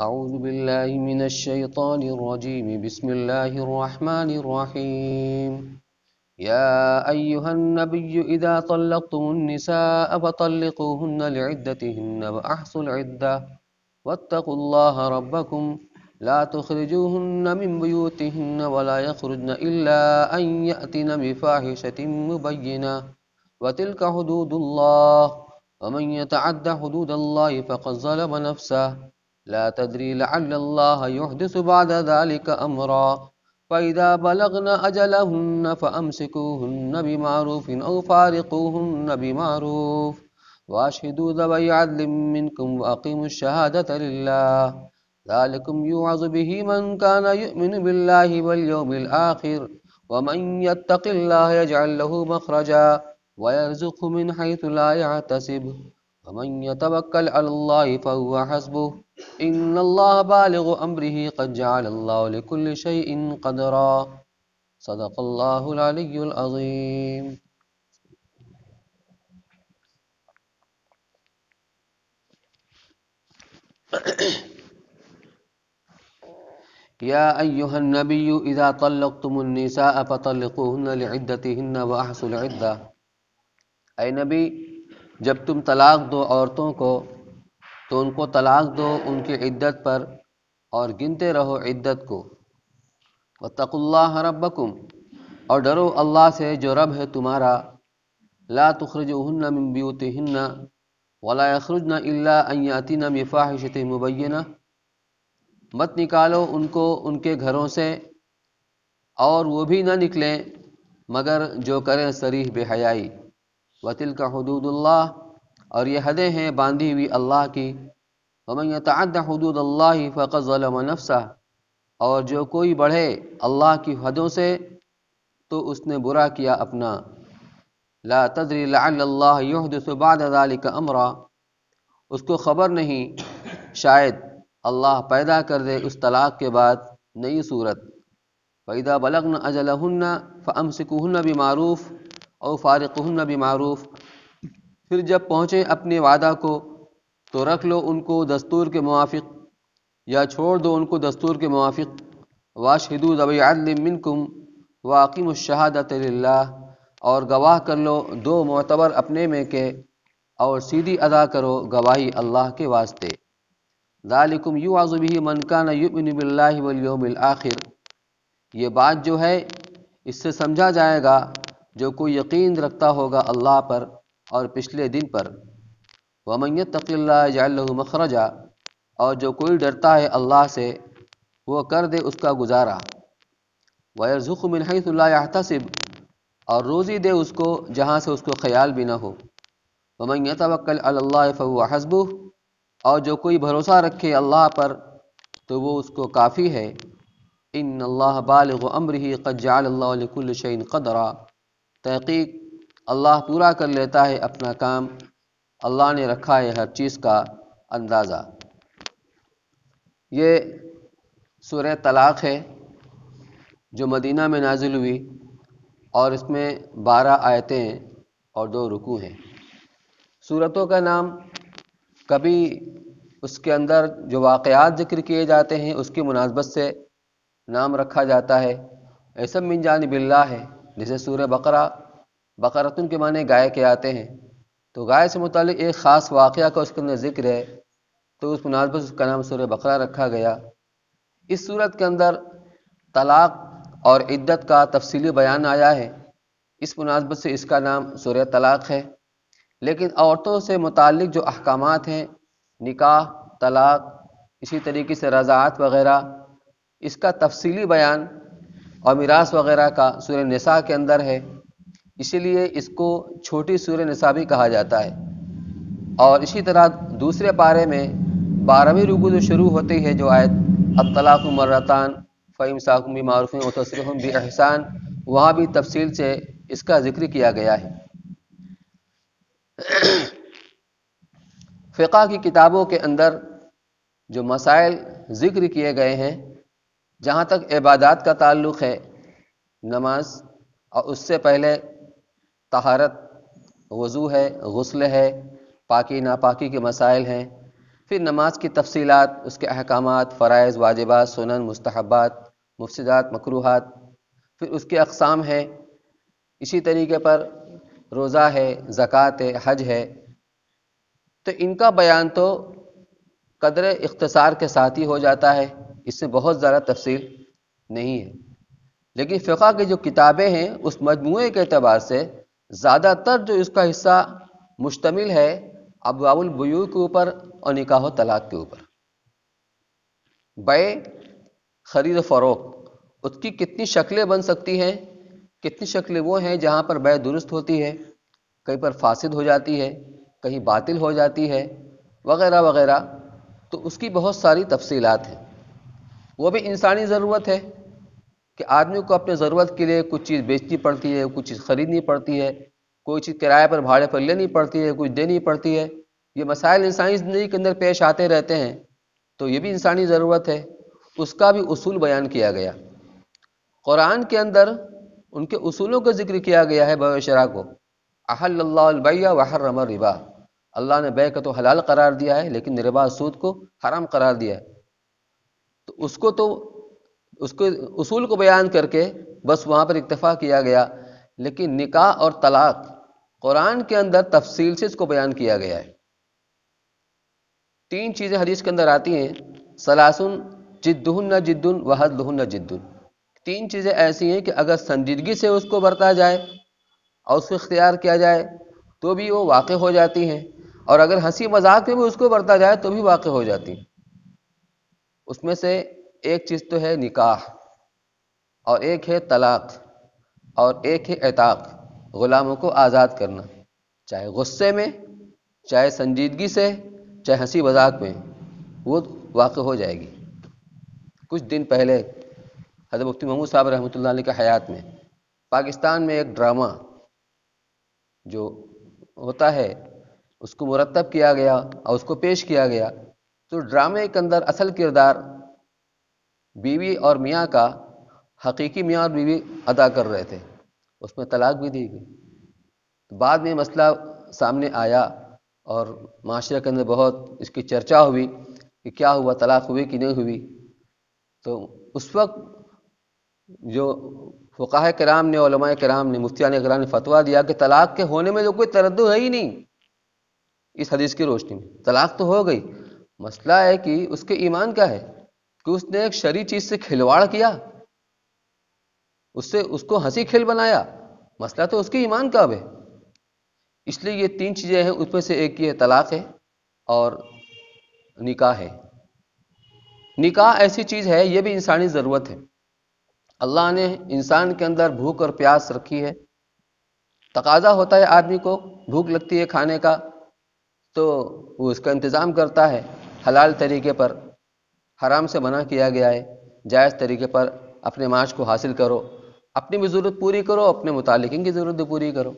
أعوذ بالله من الشيطان الرجيم بسم الله الرحمن الرحيم يا أيها النبي إذا طلقتم النساء فطلقوهن لعدتهن وأحصوا العدة واتقوا الله ربكم لا تخرجوهن من بيوتهن ولا يخرجن إلا أن يأتين بفاحشة مبينة وتلك حدود الله ومن يتعد حدود الله فقد ظلم نفسه لا تدري لعل الله يحدث بعد ذلك أمرا فإذا بلغن أجلهن فأمسكوهن بمعروف أو فارقوهن بمعروف وأشهدوا ذوي عدل منكم وأقيموا الشهادة لله ذلكم يوعظ به من كان يؤمن بالله واليوم الآخر ومن يتق الله يجعل له مخرجا ويرزقه من حيث لا يحتسب ومن يتوكل على الله فهو حسبه إن الله بالغ أمره قد جعل الله لكل شيء قدرا صدق الله العلي العظيم. يا أيها النبي إذا طلقتم النساء فطلقوهن لعدتهن وأحصوا العدة. اے نبی، جب تم طلاق دو عورتوں کو تو ان کو طلاق دو ان کی عدت پر اور گنتے رہو عدت کو. واتقوا اللہ ربکم، اور ڈرو اللہ سے جو رب ہے تمہارا. لا تخرجوہن من بیوتہن ولا یخرجن الا ان یاتین بفاحشۃ مبینہ، مت نکالو ان کو ان کے گھروں سے اور وہ بھی نہ نکلیں مگر جو کریں صریح بے حیائی. وتلک حدود اللہ، اور یہ حدیں ہیں باندھی ہوئی اللہ کی. ومن یتعد حدود اللہ فقد ظلم نفسہ، اور جو کوئی بڑھے اللہ کی حدوں سے تو اس نے برا کیا اپنا. لا تدری لعل اللہ یحدث بعد ذلک امرا، اس کو خبر نہیں شاید اللہ پیدا کر دے اس طلاق کے بعد نئی صورت. فَإِذَا بَلَغْنَ أَجَلَهُنَّ فَأَمْسِكُوهُنَّ بِمَعْرُوفٍ أَوْ فَارِقُوهُنَّ بِمَعْرُوفٍ، پھر جب پہنچے اپنے وعدہ کو تو رکھ لو ان کو دستور کے موافق یا چھوڑ دو ان کو دستور کے موافق. وَأَشْهِدُوا ذَوِي عَدْلٍ مِّنكُمْ وَأَقِيمُوا الشَّهَادَةَ لِلَّهِ، اور گواہ کر لو دو معتبر اپنے میں کے اور سیدھی ادا کرو گواہی اللہ کے واسطے. ذَلِكُمْ يُوعَظُ بِهِ مَنْ كَانَ يُؤْمِنُ بِاللَّهِ وَالْيَوْمِ الْآخِرِ، یہ بات جو ہے اس سے سمجھا جائے گا جو کوئی یقین رکھتا ہوگا اللہ پر اور پچھلے دن پر. وَمَنْ يَتَّقِ اللَّهَ يَجْعَلْ لَهُ مَخْرَجًا، اور جو کوئی ڈرتا ہے اللہ سے وہ کر دے اس کا گزارا. وَيَرْزُقْهُ مِنْ حَيْثُ لَا يَحْتَسِبُ، اور روزی دے اس کو جہاں سے اس کو خیال بھی نہ ہو. وَمَنْ يَتَوَكَّلْ عَلَى اللَّهِ فَهُوَ حَسْبُهُ، اور جو کوئی بھروسہ رکھے اللہ پر تو وہ اس کو کافی ہے. ان اللہ بالغ امرہ قد جعل اللہ لکل شیء قدرا، تحقیق اللہ پورا کر لیتا ہے اپنا کام، اللہ نے رکھا ہے ہر چیز کا اندازہ. یہ سورہ طلاق ہے جو مدینہ میں نازل ہوئی اور اس میں 12 آیتیں اور 2 رکوع ہیں. سورتوں کا نام کبھی اس کے اندر جو واقعات ذکر کیے جاتے ہیں اس کی مناسبت سے نام رکھا جاتا ہے. ایسا من جانب اللہ ہے، جیسے سورہ بقرہ، بقرۃ کے معنی گائے کے آتے ہیں، تو گائے سے متعلق ایک خاص واقعہ کا اس کے اندر ذکر ہے تو اس مناسبت اس کا نام سورہ بقرہ رکھا گیا. اس صورت کے اندر طلاق اور عدت کا تفصیلی بیان آیا ہے، اس مناسبت سے اس کا نام سورہ طلاق ہے. لیکن عورتوں سے متعلق جو احکامات ہیں، نکاح، طلاق، اسی طریقے سے رضاعت وغیرہ، اس کا تفصیلی بیان اور میراث وغیرہ کا سورہ نساء کے اندر ہے، اسی لیے اس کو چھوٹی سورہ نساء بھی کہا جاتا ہے. اور اسی طرح دوسرے پارے میں 12ویں رکوع جو شروع ہوتی ہے جو آیت الطلاق مرتان فامساک بمعروف وتسریح باحسان، وہاں بھی تفصیل سے اس کا ذکر کیا گیا ہے. فقہ کی کتابوں کے اندر جو مسائل ذکر کیے گئے ہیں، جہاں تک عبادات کا تعلق ہے، نماز اور اس سے پہلے طہارت، وضو ہے، غسل ہے، پاکی ناپاکی کے مسائل ہیں، پھر نماز کی تفصیلات، اس کے احکامات، فرائض، واجبات، سنن، مستحبات، مفسدات، مکروہات، پھر اس کے اقسام ہیں، اسی طریقے پر روزہ ہے، زکوٰۃ ہے، حج ہے، تو ان کا بیان تو قدر اختصار کے ساتھ ہی ہو جاتا ہے، اس میں بہت زیادہ تفصیل نہیں ہے۔ لیکن فقہ کی جو کتابیں ہیں اس مجموعے کے اعتبار سے زیادہ تر جو اس کا حصہ مشتمل ہے ابواب البیوع کے اوپر اور نکاح و طلاق کے اوپر۔ بیع، خرید و فروخت، اس کی کتنی شکلیں بن سکتی ہیں، کتنی شکلیں وہ ہیں جہاں پر بیع درست ہوتی ہے، کہیں پر فاسد ہو جاتی ہے، کہیں باطل ہو جاتی ہے، وغیرہ وغیرہ، تو اس کی بہت ساری تفصیلات ہیں۔ وہ بھی انسانی ضرورت ہے کہ آدمی کو اپنے ضرورت کے لیے کچھ چیز بیچنی پڑتی ہے، کچھ چیز خریدنی پڑتی ہے، کوئی چیز کرائے پر بھاڑے پر لینی پڑتی ہے، کچھ دینی پڑتی ہے۔ یہ مسائل انسانی زندگی کے اندر پیش آتے رہتے ہیں، تو یہ بھی انسانی ضرورت ہے، اس کا بھی اصول بیان کیا گیا۔ قرآن کے اندر ان کے اصولوں کا ذکر کیا گیا ہے۔ بیع و شراء کو احل اللہ البیع وحرم الربا، اللہ نے بیع کو تو حلال قرار دیا ہے لیکن ربا، سود کو حرام قرار دیا ہے۔ تو اس کے اصول کو بیان کر کے بس وہاں پر اکتفا کیا گیا، لیکن نکاح اور طلاق قرآن کے اندر تفصیل سے اس کو بیان کیا گیا ہے۔ 3 چیزیں حدیث کے اندر آتی ہیں، ثلاثن جدہن جد وہزلہن جد۔ 3 چیزیں ایسی ہیں کہ اگر سنجیدگی سے اس کو برتا جائے اور اس کو اختیار کیا جائے تو بھی وہ واقع ہو جاتی ہیں، اور اگر ہنسی مذاق میں بھی اس کو برتا جائے تو بھی واقع ہو جاتی ہیں۔ اس میں سے ایک چیز تو ہے نکاح، اور ایک ہے طلاق، اور ایک ہے عتاق، غلاموں کو آزاد کرنا، چاہے غصے میں، چاہے سنجیدگی سے، چاہے ہنسی مذاق میں، وہ واقع ہو جائے گی۔ کچھ دن پہلے حضرت مفتی محمود صاحب رحمۃ اللہ علیہ کی حیات میں پاکستان میں ایک ڈرامہ جو ہوتا ہے اس کو مرتب کیا گیا اور اس کو پیش کیا گیا، تو ڈرامے کے اندر اصل کردار بیوی اور میاں کا حقیقی میاں اور بیوی ادا کر رہے تھے، اس میں طلاق بھی دی گئی۔ بعد میں مسئلہ سامنے آیا اور معاشرے کے اندر بہت اس کی چرچا ہوئی کہ کیا ہوا، طلاق ہوئی کہ نہیں ہوئی۔ تو اس وقت جو فقہاء کرام نے، علماء کرام نے، مفتیان کرام نے فتویٰ دیا کہ طلاق کے ہونے میں تو کوئی تردد ہے ہی نہیں۔ اس حدیث کی روشنی میں طلاق تو ہو گئی، مسئلہ ہے کہ اس کے ایمان کا ہے کہ اس نے ایک شرعی چیز سے کھلواڑ کیا، اس کو ہنسی کھیل بنایا، مسئلہ تو اس کے ایمان کا ہے۔ اس لیے یہ 3 چیزیں ہیں، اس میں سے ایک یہ طلاق ہے اور نکاح ہے۔ نکاح ایسی چیز ہے، یہ بھی انسانی ضرورت ہے۔ اللہ نے انسان کے اندر بھوک اور پیاس رکھی ہے، تقاضا ہوتا ہے آدمی کو، بھوک لگتی ہے کھانے کا تو وہ اس کا انتظام کرتا ہے حلال طریقے پر، حرام سے منع کیا گیا ہے، جائز طریقے پر اپنے معاش کو حاصل کرو، اپنی بھی ضرورت پوری کرو، اپنے متعلقین کی ضرورت بھی پوری کرو۔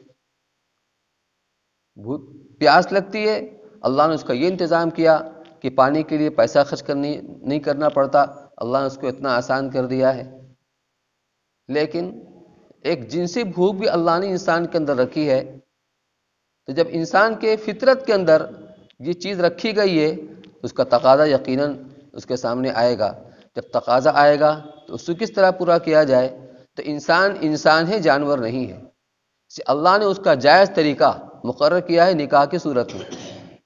بھوک پیاس لگتی ہے، اللہ نے اس کا یہ انتظام کیا کہ پانی کے لیے پیسہ خرچ نہیں کرنا پڑتا، اللہ نے اس کو اتنا آسان کر دیا ہے۔ لیکن ایک جنسی بھوک بھی اللہ نے انسان کے اندر رکھی ہے، تو جب انسان کے فطرت کے اندر یہ چیز رکھی گئی ہے، اس کا تقاضا یقیناً اس کے سامنے آئے گا۔ جب تقاضا آئے گا تو اس کو کس طرح پورا کیا جائے؟ تو انسان ہے، جانور نہیں ہے۔ اللہ نے اس کا جائز طریقہ مقرر کیا ہے نکاح کی صورت میں،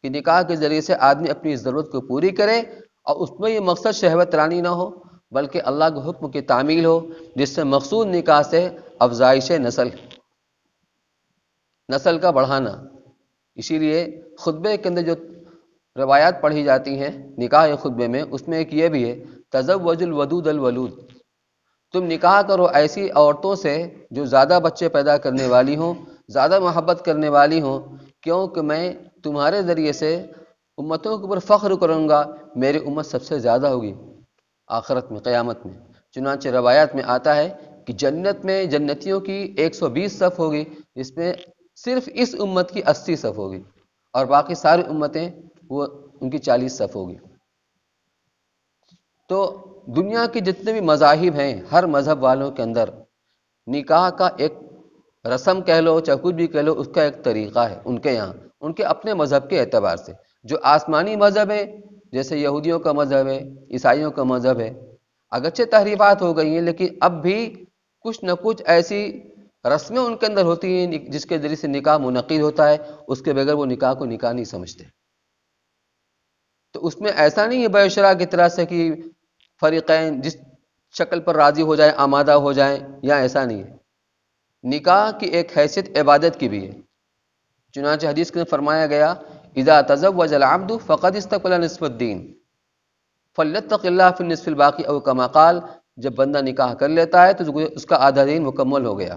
کہ نکاح کے ذریعے سے آدمی اپنی ضرورت کو پوری کرے، اور اس میں یہ مقصد شہوت رانی نہ ہو بلکہ اللہ کے حکم کی تعمیل ہو، جس سے مقصود نکاح سے افزائش نسل کا بڑھانا۔ اسی لیے خطبے کے اندر جو روایات پڑھی جاتی ہیں نکاح خطبے میں، اس میں ایک یہ بھی ہے، تزوج الودود الولود، تم نکاح کرو ایسی عورتوں سے جو زیادہ بچے پیدا کرنے والی ہوں، زیادہ محبت کرنے والی ہوں، کیونکہ میں تمہارے ذریعے سے امتوں کے اوپر فخر کروں گا، میری امت سب سے زیادہ ہوگی آخرت میں، قیامت میں۔ چنانچہ روایات میں آتا ہے کہ جنت میں جنتیوں کی 120 صف ہوگی، جس میں صرف اس امت کی 80 صف ہوگی، اور باقی ساری امتیں وہ ان کی 40 صف ہوگی۔ تو دنیا کے جتنے بھی مذاہب ہیں، ہر مذہب والوں کے اندر نکاح کا ایک رسم کہہ لو، چاہے کچھ بھی کہہ لو، اس کا ایک طریقہ ہے ان کے یہاں، ان کے اپنے مذہب کے اعتبار سے۔ جو آسمانی مذہب ہے جیسے یہودیوں کا مذہب ہے، عیسائیوں کا مذہب ہے، اگرچہ تحریفات ہو گئی ہیں لیکن اب بھی کچھ نہ کچھ ایسی رسمیں ان کے اندر ہوتی ہیں جس کے ذریعے سے نکاح منعقد ہوتا ہے، اس کے بغیر وہ نکاح کو نکاح نہیں سمجھتے۔ تو اس میں ایسا نہیں ہے بے شرع کی طرح سے کہ فریقین جس شکل پر راضی ہو جائیں، آمادہ ہو جائیں، یا ایسا نہیں ہے۔ نکاح کی ایک حیثیت عبادت کی بھی ہے، چنانچہ حدیث کے اندر فرمایا گیا اذا تزوج العبد فقد استقبل نصف الدین فلیتق اللہ فی النصف الباقی او کما قال، جب بندہ نکاح کر لیتا ہے تو اس کا آدھا دین مکمل ہو گیا،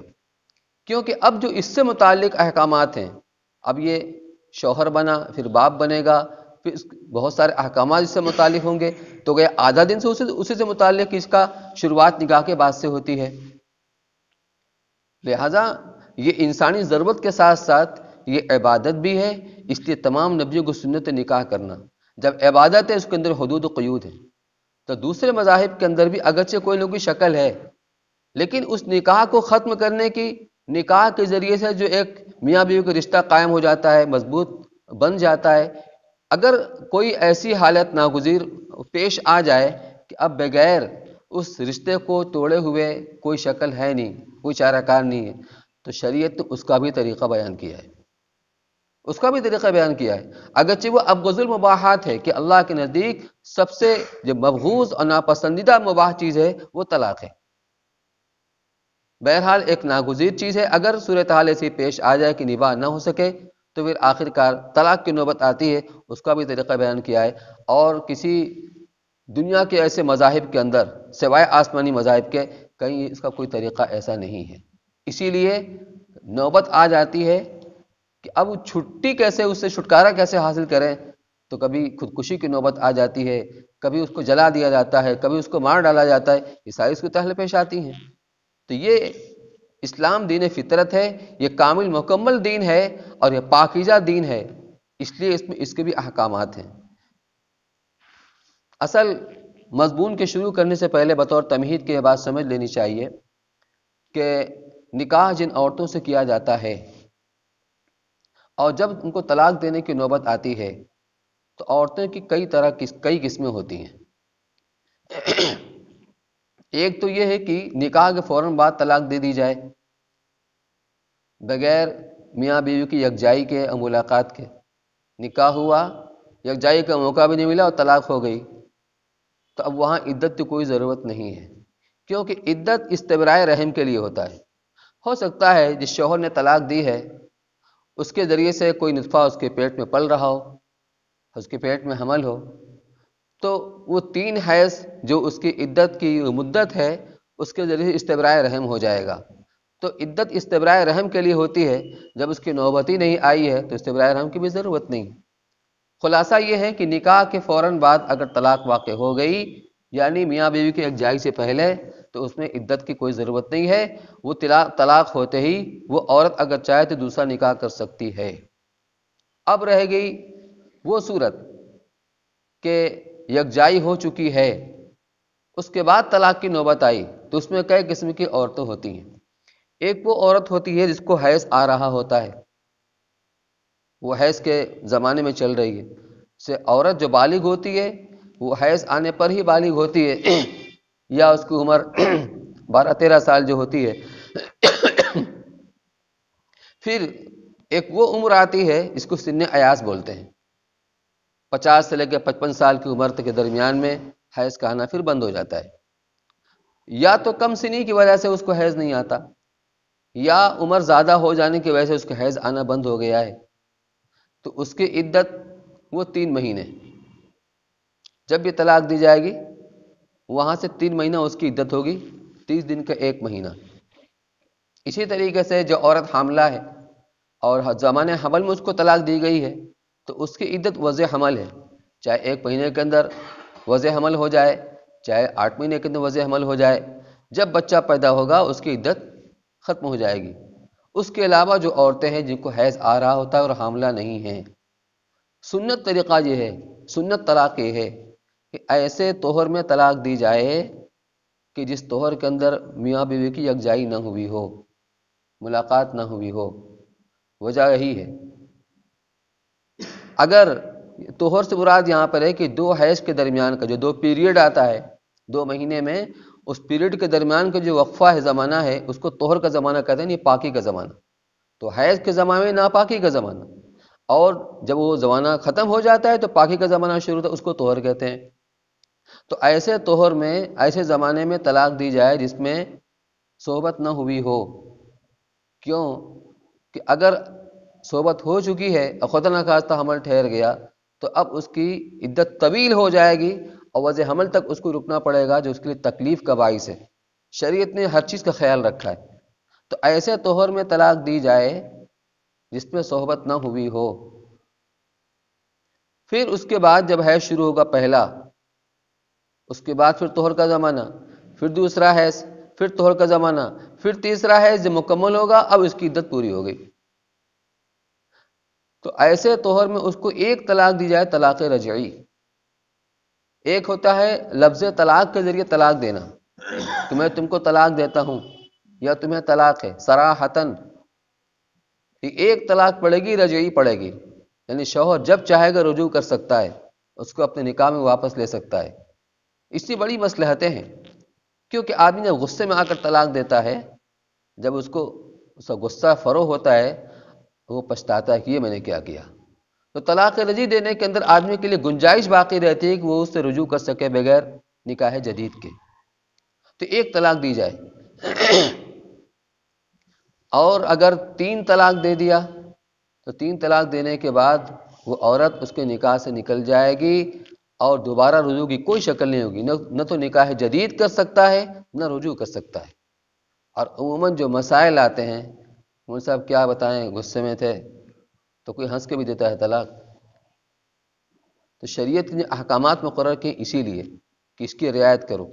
کیونکہ اب جو اس سے متعلق احکامات ہیں، اب یہ شوہر بنا، پھر باپ بنے گا، پھر بہت سارے احکامات اس سے متعلق ہوں گے، تو گیا آدھا دن سے اسی سے متعلق اس کا شروعات نکاح کے بعد سے ہوتی ہے۔ لہذا یہ انسانی ضرورت کے ساتھ ساتھ یہ عبادت بھی ہے، اس لیے تمام نبیوں کو سنت نکاح کرنا۔ جب عبادت ہے اس کے اندر حدود و قیود ہے، تو دوسرے مذاہب کے اندر بھی اگرچہ کوئی نہ کوئی شکل ہے، لیکن اس نکاح کو ختم کرنے کی، نکاح کے ذریعے سے جو ایک میاں بیوی کا رشتہ قائم ہو جاتا ہے، مضبوط بن جاتا ہے، اگر کوئی ایسی حالت ناگزیر پیش آ جائے کہ اب بغیر اس رشتے کو توڑے ہوئے کوئی شکل ہے نہیں، کوئی چارہ کار نہیں ہے، تو شریعت نے اس کا بھی طریقہ بیان کیا ہے، اس کا بھی طریقہ بیان کیا ہے، اگرچہ وہ ابغض المباحات ہے کہ اللہ کے نزدیک سب سے جو مبغوض اور ناپسندیدہ مباح چیز ہے وہ طلاق ہے۔ بہرحال ایک ناگزیر چیز ہے، اگر صورتحال ایسی پیش آ جائے کہ نباہ نہ ہو سکے تو پھر آخر کار طلاق کی نوبت آتی ہے، اس کا بھی طریقہ بیان کیا ہے، اور کسی دنیا کے ایسے مذاہب کے اندر سوائے آسمانی مذاہب کے کہیں اس کا کوئی طریقہ ایسا نہیں ہے۔ اسی لیے نوبت آ جاتی ہے کہ اب چھٹی کیسے، اس سے چھٹکارا کیسے حاصل کریں، تو کبھی خودکشی کی نوبت آ جاتی ہے، کبھی اس کو جلا دیا جاتا ہے، کبھی اس کو مار ڈالا جاتا ہے، یہ ساری اس کو تحل پیش آتی ہیں۔ تو یہ اسلام دین فطرت ہے، یہ کامل مکمل دین ہے اور یہ پاکیزہ دین ہے، اس لیے اس میں اس کے بھی احکامات ہیں۔ اصل مضمون کے شروع کرنے سے پہلے بطور تمہید کے یہ بات سمجھ لینی چاہیے کہ نکاح جن عورتوں سے کیا جاتا ہے اور جب ان کو طلاق دینے کی نوبت آتی ہے تو عورتوں کی کئی قسمیں ہوتی ہیں۔ ایک تو یہ ہے کہ نکاح کے فوراً بعد طلاق دے دی جائے بغیر میاں بیوی کی یکجائی کے اور ملاقات کے، نکاح ہوا، یکجائی کا موقع بھی نہیں ملا اور طلاق ہو گئی، تو اب وہاں عدت کی کوئی ضرورت نہیں ہے، کیونکہ عدت استبراء رحم کے لیے ہوتا ہے۔ ہو سکتا ہے جس شوہر نے طلاق دی ہے اس کے ذریعے سے کوئی نطفہ اس کے پیٹ میں پل رہا ہو، اس کے پیٹ میں حمل ہو، تو وہ 3 حیض جو اس کی عدت کی مدت ہے اس کے ذریعے استبراء رحم ہو جائے گا۔ تو عدت استبراء رحم کے لیے ہوتی ہے، جب اس کی نوبت ہی نہیں آئی ہے تو استبراء رحم کی بھی ضرورت نہیں۔ خلاصہ یہ ہے کہ نکاح کے فوراً بعد اگر طلاق واقع ہو گئی، یعنی میاں بیوی کی یکجائی سے پہلے، تو اس میں عدت کی کوئی ضرورت نہیں ہے، وہ طلاق ہوتے ہی وہ عورت اگر چاہے تو دوسرا نکاح کر سکتی ہے۔ اب رہ گئی وہ صورت کہ یکجائی ہو چکی ہے، اس کے بعد طلاق کی نوبت آئی، تو اس میں کئی قسم کی عورتیں ہوتی ہیں۔ ایک وہ عورت ہوتی ہے جس کو حیض آ رہا ہوتا ہے، وہ حیض کے زمانے میں چل رہی ہے، سے عورت جو بالغ ہوتی ہے وہ حیض آنے پر ہی بالغ ہوتی ہے، یا اس کی عمر 12-13 سال جو ہوتی ہے۔ پھر ایک وہ عمر آتی ہے جس کو سن ایاس بولتے ہیں، 50 سے لے کے 55 سال کی عمر تک کے درمیان میں حیض کا آنا پھر بند ہو جاتا ہے، یا تو کم سنی کی وجہ سے اس کو حیض نہیں آتا، یا عمر زیادہ ہو جانے کی وجہ سے اس کو حیض آنا بند ہو گیا ہے، تو اس کی عدت وہ 3 مہینے، جب بھی طلاق دی جائے گی وہاں سے 3 مہینہ اس کی عدت ہوگی، 30 دن کا 1 مہینہ۔ اسی طریقے سے جو عورت حاملہ ہے اور زمانے حمل میں اس کو طلاق دی گئی ہے تو اس کی عدت وضع حمل ہے، چاہے 1 مہینے کے اندر وضع حمل ہو جائے، چاہے 8 مہینے کے اندر وضع حمل ہو جائے، جب بچہ پیدا ہوگا اس کی عدت ختم ہو جائے گی۔ اس کے علاوہ جو عورتیں ہیں جن کو حیض آ رہا ہوتا ہے اور حاملہ نہیں ہیں، سنت طریقہ یہ ہے، سنت طلاق یہ ہے کہ ایسے طہر میں طلاق دی جائے کہ جس طہر کے اندر میاں بیوی کی یکجائی نہ ہوئی ہو، ملاقات نہ ہوئی ہو، وجہ یہی ہے۔ اگر طہر سے مراد یہاں پر ہے کہ دو حیض کے درمیان کا جو دو پیریڈ آتا ہے 2 مہینے میں، اس پیریڈ کے درمیان کا جو وقفہ ہے، زمانہ ہے، اس کو طہر کا زمانہ کہتے ہیں، یہ پاکی کا زمانہ۔ تو حیض کے زمانے میں ناپاکی کا زمانہ، اور جب وہ زمانہ ختم ہو جاتا ہے تو پاکی کا زمانہ شروع ہوتا ہے، اس کو طہر کہتے ہیں۔ تو ایسے طہر میں، ایسے زمانے میں طلاق دی جائے جس میں صحبت نہ ہوئی ہو۔ کیوں کہ اگر صحبت ہو چکی ہے اور خدا نخواستہ حمل ٹھہر گیا تو اب اس کی عدت طویل ہو جائے گی اور وضع حمل تک اس کو رکنا پڑے گا، جو اس کے لیے تکلیف کا باعث ہے۔ شریعت نے ہر چیز کا خیال رکھا ہے۔ تو ایسے طہر میں طلاق دی جائے جس میں صحبت نہ ہوئی ہو۔ پھر اس کے بعد جب حیض شروع ہوگا پہلا، اس کے بعد پھر طہر کا زمانہ، پھر دوسرا حیض، پھر طہر کا زمانہ، پھر تیسرا حیض جب مکمل ہوگا اب اس کی عدت پوری ہو گئی۔ تو ایسے طہر میں اس کو ایک طلاق دی جائے، طلاق رجعی۔ ایک ہوتا ہے لفظ طلاق کے ذریعے طلاق دینا کہ میں تم کو طلاق دیتا ہوں یا تمہیں طلاق ہے صراحتاً، ایک طلاق پڑے گی، رجعی پڑے گی، یعنی شوہر جب چاہے گا رجوع کر سکتا ہے، اس کو اپنے نکاح میں واپس لے سکتا ہے۔ اس سے بڑی مصلحتیں ہیں، کیونکہ آدمی جب غصے میں آ کر طلاق دیتا ہے، جب اس کا غصہ فروغ ہوتا ہے، وہ پچھتاتا ہے کہ یہ میں نے کیا کیا۔ تو طلاق رجعی دینے کے اندر آدمی کے لیے گنجائش باقی رہتی ہے کہ وہ اس سے رجوع کر سکے بغیر نکاح جدید کے۔ تو ایک طلاق دی جائے، اور اگر 3 طلاق دے دیا تو 3 طلاق دینے کے بعد وہ عورت اس کے نکاح سے نکل جائے گی اور دوبارہ رجوع کی کوئی شکل نہیں ہوگی، نہ تو نکاح جدید کر سکتا ہے نہ رجوع کر سکتا ہے۔ اور عموماً جو مسائل آتے ہیں ان صاحب کیا بتائیں، غصے میں تھے تو کوئی ہنس کے بھی دیتا ہے طلاق۔ تو شریعت نے احکامات مقرر کیے اسی لیے کہ اس کی رعایت کرو۔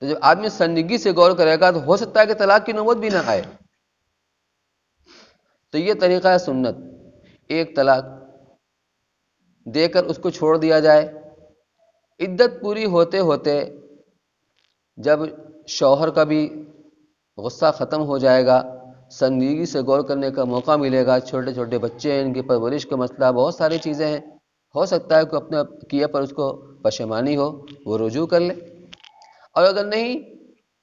تو جب آدمی سنجیدگی سے غور کرے گا تو ہو سکتا ہے کہ طلاق کی نوبت بھی نہ آئے۔ تو یہ طریقہ ہے سنت، ایک طلاق دے کر اس کو چھوڑ دیا جائے۔ عدت پوری ہوتے ہوتے جب شوہر کا بھی غصہ ختم ہو جائے گا، سنجیدگی سے غور کرنے کا موقع ملے گا، چھوٹے چھوٹے بچے ہیں، ان کی پرورش کا مسئلہ، بہت ساری چیزیں ہیں، ہو سکتا ہے کہ اپنے کیے پر اس کو پشیمانی ہو، وہ رجوع کر لے۔ اور اگر نہیں،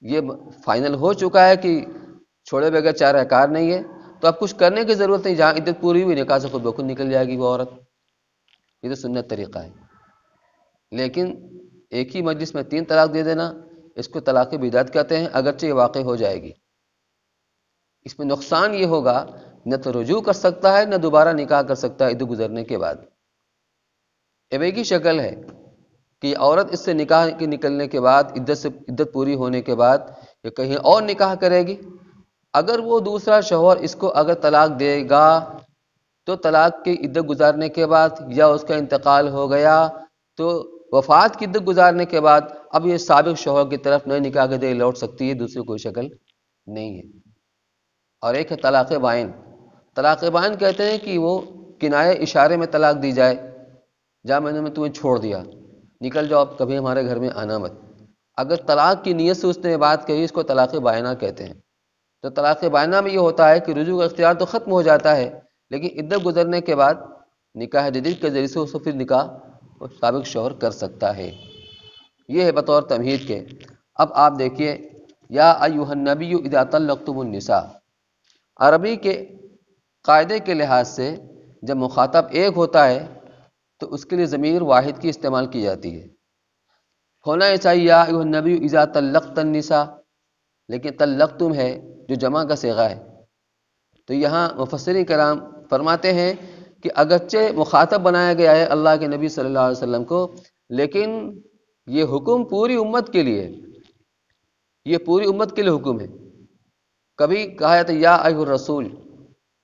یہ فائنل ہو چکا ہے کہ چھوڑے بغیر چارہ کار نہیں ہے، تو اب کچھ کرنے کی ضرورت نہیں، جہاں عدت پوری ہوئی نکاح سے خود بخود نکل جائے گی وہ عورت۔ یہ تو سنت طریقہ ہے۔ لیکن ایک ہی مجلس میں 3 طلاق دے دینا، اس کو طلاق بدعت کہتے ہیں، اگرچہ یہ واقع ہو جائے گی۔ اس میں نقصان یہ ہوگا، نہ تو رجوع کر سکتا ہے نہ دوبارہ نکاح کر سکتا ہے عدت گزرنے کے بعد۔ اب ایک ہی شکل ہے کہ یہ عورت اس سے نکاح کے نکلنے کے بعد، عدت پوری ہونے کے بعد یہ کہیں اور نکاح کرے گی۔ اگر وہ دوسرا شوہر اس کو اگر طلاق دے گا تو طلاق کی عدت گزارنے کے بعد، یا اس کا انتقال ہو گیا تو وفات کی عدت گزارنے کے بعد اب یہ سابق شوہر کی طرف نئے نکاح کے ذریعے لوٹ سکتی ہے، دوسری کوئی شکل نہیں ہے۔ اور ایک ہے طلاق بائن۔ طلاق بائن کہتے ہیں کہ وہ کنایہ اشارے میں طلاق دی جائے، جا میں نے تمہیں چھوڑ دیا، نکل جاؤ، اب کبھی ہمارے گھر میں آنا مت۔ اگر طلاق کی نیت سے اس نے بات کہی، اس کو طلاق بائنہ کہتے ہیں۔ تو طلاق بائنہ میں یہ ہوتا ہے کہ رجوع کا اختیار تو ختم ہو جاتا ہے، لیکن عدت گزرنے کے بعد نکاح جدید کے ذریعے سے اس کو پھر نکاح سابق شوہر کر سکتا ہے۔ یہ ہے بطور تمہید کے۔ اب آپ دیکھیے، یا ایھا النبی اذا طلقتم النساء، عربی کے قاعدے کے لحاظ سے جب مخاطب ایک ہوتا ہے تو اس کے لیے ضمیر واحد کی استعمال کی جاتی ہے۔ ہونا ایسا ہی یا ایھا النبی اذا طلقت النساء، لیکن طلقتم ہے جو جمع کا صیغہ ہے۔ تو یہاں مفسرین کرام فرماتے ہیں کہ اگرچہ مخاطب بنایا گیا ہے اللہ کے نبی صلی اللہ علیہ وسلم کو، لیکن یہ حکم پوری امت کے لیے، یہ پوری امت کے لیے حکم ہے۔ کبھی کہا جاتا ہے یا ایھا الرسول،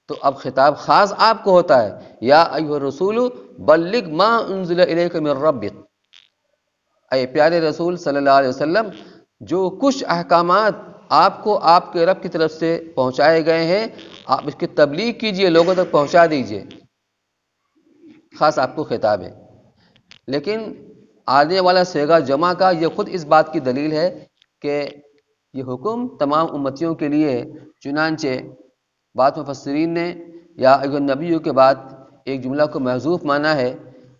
تو اب خطاب خاص آپ کو ہوتا ہے، یا ایھا الرسول بلغ ما انزل الیک من ربک، اے پیارے رسول صلی اللہ علیہ وسلم، جو کچھ احکامات آپ کو آپ کے رب کی طرف سے پہنچائے گئے ہیں، آپ اس کی تبلیغ کیجئے، لوگوں تک پہنچا دیجئے، خاص آپ کو خطاب ہے۔ لیکن آنے والا صیغہ جمع کا یہ خود اس بات کی دلیل ہے کہ یہ حکم تمام امتیوں کے لیے ہے۔ چنانچہ بعض مفسرین نے یا ایھا النبی کے بعد ایک جملہ کو محذوف مانا ہے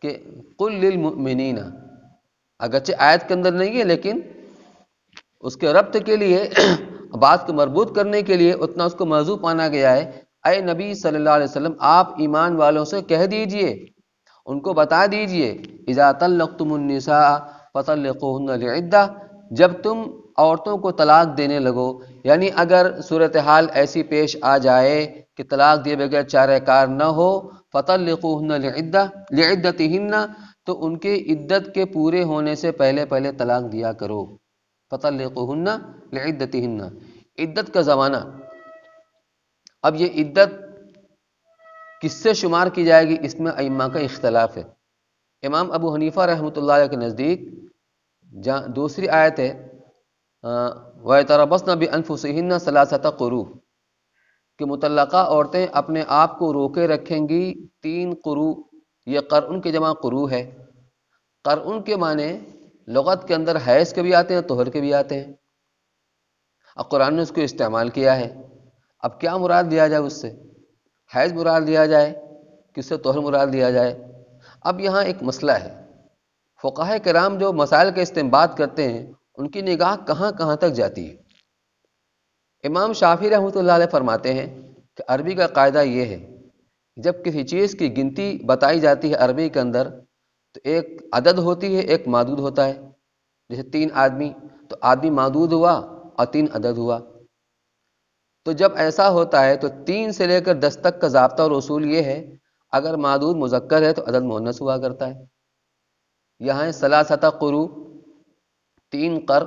کہ قل للمؤمنین، اگرچہ آیت کے اندر نہیں ہے لیکن اس کے ربط کے لیے بات کو مربوط کرنے کے لیے اتنا اس کو موضوع مانا گیا ہے، اے نبی صلی اللہ علیہ وسلم آپ ایمان والوں سے کہہ دیجئے، ان کو بتا دیجئے، اذا طلقتم النساء فطلقوهن لعدہ، جب تم عورتوں کو طلاق دینے لگو، یعنی اگر صورتحال ایسی پیش آ جائے کہ طلاق دیے بغیر چارہ کار نہ ہو، فطلقوهن لعدتهن، تو ان کے عدت کے پورے ہونے سے پہلے پہلے طلاق دیا کرو۔ فطلقوهن لعدتهن، عدت کا زمانہ، اب یہ عدت کس سے شمار کی جائے گی اس میں ائمہ کا اختلاف ہے۔ امام ابو حنیفہ رحمۃ اللہ علیہ کے نزدیک جہاں دوسری آیت ہے وَيَتَرَبَّصْنَ بِأَنفُسِهِنَّ ثَلَاثَةَ قُرُوء، کہ مطلقہ عورتیں اپنے آپ کو روکے رکھیں گی 3 قروء، یہ قرء کی جمع قروء ہے۔ قرء کے معنی لغت کے اندر حیض کے بھی آتے ہیں، طہر کے بھی آتے ہیں، اب قرآن نے اس کو استعمال کیا ہے۔ اب کیا مراد لیا جائے اس سے؟ حیض مراد لیا جائے، کس سے طہر مراد لیا جائے؟ اب یہاں ایک مسئلہ ہے، فقہاء کرام جو مسائل کا استنباط کرتے ہیں ان کی نگاہ کہاں کہاں تک جاتی ہے۔ امام شافعی رحمۃ اللہ علیہ فرماتے ہیں کہ عربی کا قاعدہ یہ ہے، جب کسی چیز کی گنتی بتائی جاتی ہے عربی کے اندر تو ایک عدد ہوتی ہے، ایک معدود ہوتا ہے، جیسے 3 آدمی، تو آدمی معدود ہوا اور 3 عدد ہوا۔ تو جب ایسا ہوتا ہے تو 3 سے لے کر 10 تک کا ضابطہ اور اصول یہ ہے، اگر معدود مذکر ہے تو عدد مؤنث ہوا کرتا ہے۔ یہاں ہے ثلاثۃ قروء، 3 قر،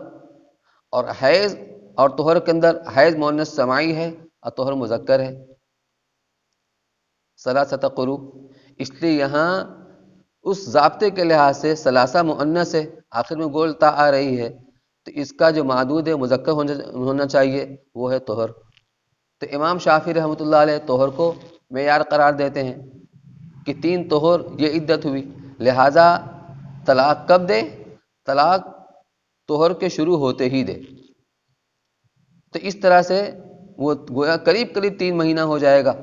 اور حیض اور طہر کے اندر حیض مؤنث سماعی ہے اور طہر مذکر ہے، ثلاثۃ قروء، اس لیے یہاں اس ضابطے کے لحاظ سے ثلاثہ مؤنث ہے، آخر میں گول تا آ رہی ہے، تو اس کا جو معدود ہے مذکر ہونا چاہیے، وہ ہے طہر۔ تو امام شافعی رحمۃ اللہ علیہ طہر کو معیار قرار دیتے ہیں کہ 3 طہر یہ عدت ہوئی، لہذا طلاق کب دے؟ طلاق طہر کے شروع ہوتے ہی دے۔ تو اس طرح سے وہ گویا قریب قریب 3 مہینہ ہو جائے گا۔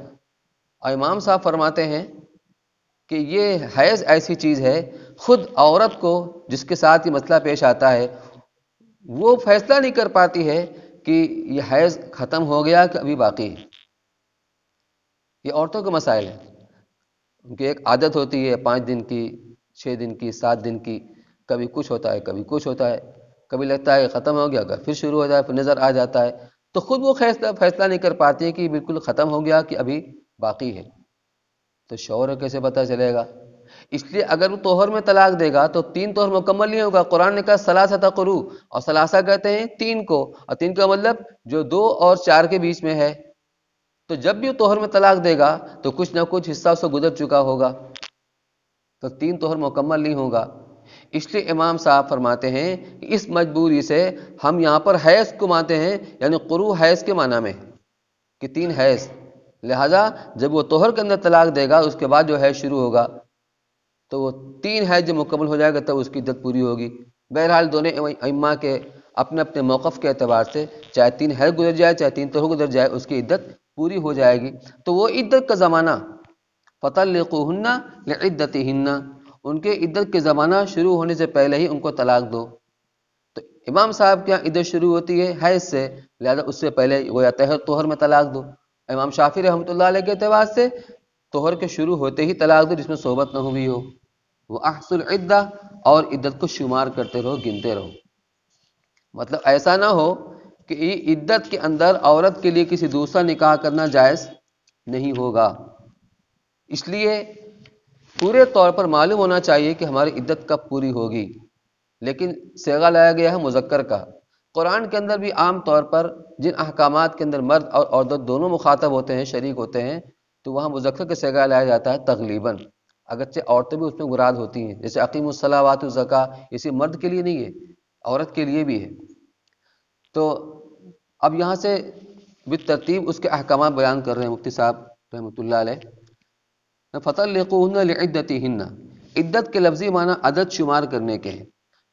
اور امام صاحب فرماتے ہیں کہ یہ حیض ایسی چیز ہے، خود عورت کو جس کے ساتھ یہ مسئلہ پیش آتا ہے وہ فیصلہ نہیں کر پاتی ہے کہ یہ حیض ختم ہو گیا کہ ابھی باقی ہے۔ یہ عورتوں کے مسائل ہیں، ان کی ایک عادت ہوتی ہے 5 دن کی، 6 دن کی، 7 دن کی، کبھی کچھ ہوتا ہے کبھی کچھ ہوتا ہے، کبھی لگتا ہے ختم ہو گیا پھر شروع ہو جائے، پھر نظر آ جاتا ہے، تو خود وہ فیصلہ نہیں کر پاتی ہے کہ بالکل ختم ہو گیا کہ ابھی باقی ہے، تو شوہر کیسے پتہ چلے گا؟ اس لیے اگر وہ طہر میں طلاق دے گا تو 3 طہر مکمل نہیں ہوگا۔ قرآن نے کہا ثلاثۃ قروء، اور ثلاثہ کہتے ہیں 3 کو، اور 3 کا مطلب جو 2 اور 4 کے بیچ میں ہے، تو جب بھی وہ طہر میں طلاق دے گا تو کچھ نہ کچھ حصہ اس سے گزر چکا ہوگا، تو 3 طہر مکمل نہیں ہوگا۔ اس لیے امام صاحب فرماتے ہیں کہ اس مجبوری سے ہم یہاں پر حیض کو مانتے ہیں، یعنی قروء حیض کے معنی میں کہ 3 حیض، لہذا جب وہ طہر کے اندر طلاق دے گا اس کے بعد جو حیض شروع ہوگا تو وہ 3 حیض جب مکمل ہو جائے گا تب اس کی عدت پوری ہوگی۔ بہرحال دونوں ائمہ کے اپنے اپنے موقف کے اعتبار سے چاہے 3 حیض گزر جائے چاہے 3 طہر گزر جائے اس کی عدت پوری ہو جائے گی۔ تو وہ عدت کا زمانہ فطلقوهن لعدتهن، ان کے عدت کے زمانہ شروع ہونے سے پہلے ہی ان کو طلاق دو۔ تو امام صاحب کے یہاں عدت شروع ہوتی ہے حیض سے، لہذا اس سے پہلے گویا طہر میں طلاق دو۔ امام شافعی رحمۃ اللہ علیہ کے اعتبار سے طہر کے شروع ہوتے ہی طلاق دو جس میں صحبت نہ ہوئی ہو، وہ احصوا العدہ، اور عدت کو شمار کرتے رہو، گنتے رہو۔ مطلب ایسا نہ ہو کہ عدت کے اندر عورت کے لیے کسی دوسرا نکاح کرنا جائز نہیں ہوگا۔ اس لیے پورے طور پر معلوم ہونا چاہیے کہ ہماری عدت کب پوری ہوگی، لیکن صیغہ لایا گیا ہے مذکر کا۔ قرآن کے اندر بھی عام طور پر جن احکامات کے اندر مرد اور عورت دونوں مخاطب ہوتے ہیں، شریک ہوتے ہیں، تو وہاں مذکر کا صیغہ لایا جاتا ہے تغلیباً، اگرچہ عورتیں بھی اس میں مراد ہوتی ہیں، جیسے اقیموا الصلاۃ وآتوا الزکوٰۃ، اسی مرد کے لیے نہیں ہے، عورت کے لیے بھی ہے۔ تو اب یہاں سے بالترتیب اس کے احکامات بیان کر رہے ہیں مفتی صاحب رحمۃ اللہ علیہ۔ فطلقوهن لعدتهن، عدت کے لفظی معنی عدد شمار کرنے کے ہیں۔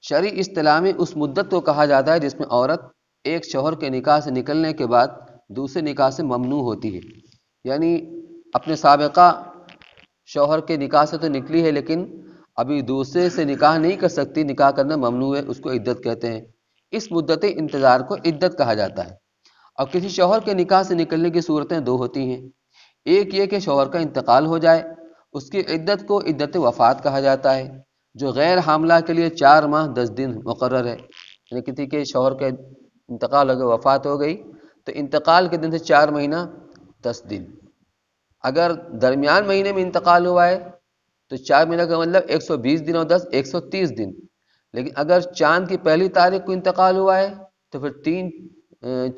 شرعی اصطلاح میں اس مدت کو کہا جاتا ہے جس میں عورت ایک شوہر کے نکاح سے نکلنے کے بعد دوسرے نکاح سے ممنوع ہوتی ہے، یعنی اپنے سابقہ شوہر کے نکاح سے تو نکلی ہے لیکن ابھی دوسرے سے نکاح نہیں کر سکتی، نکاح کرنا ممنوع ہے، اس کو عدت کہتے ہیں۔ اس مدت انتظار کو عدت کہا جاتا ہے۔ اور کسی شوہر کے نکاح سے نکلنے کی صورتیں دو ہوتی ہیں، ایک یہ کہ شوہر کا انتقال ہو جائے، اس کی عدت کو عدت وفات کہا جاتا ہے، جو غیر حاملہ کے لیے 4 ماہ 10 دن مقرر ہے۔ یعنی کسی کے شوہر کا انتقال ہو گیا، وفات ہو گئی، تو انتقال کے دن سے 4 مہینہ 10 دن۔ اگر درمیان مہینے میں انتقال ہوا ہے تو 4 مہینہ کا مطلب 120 دن اور 10 130 دن۔ لیکن اگر چاند کی پہلی تاریخ کو انتقال ہوا ہے تو پھر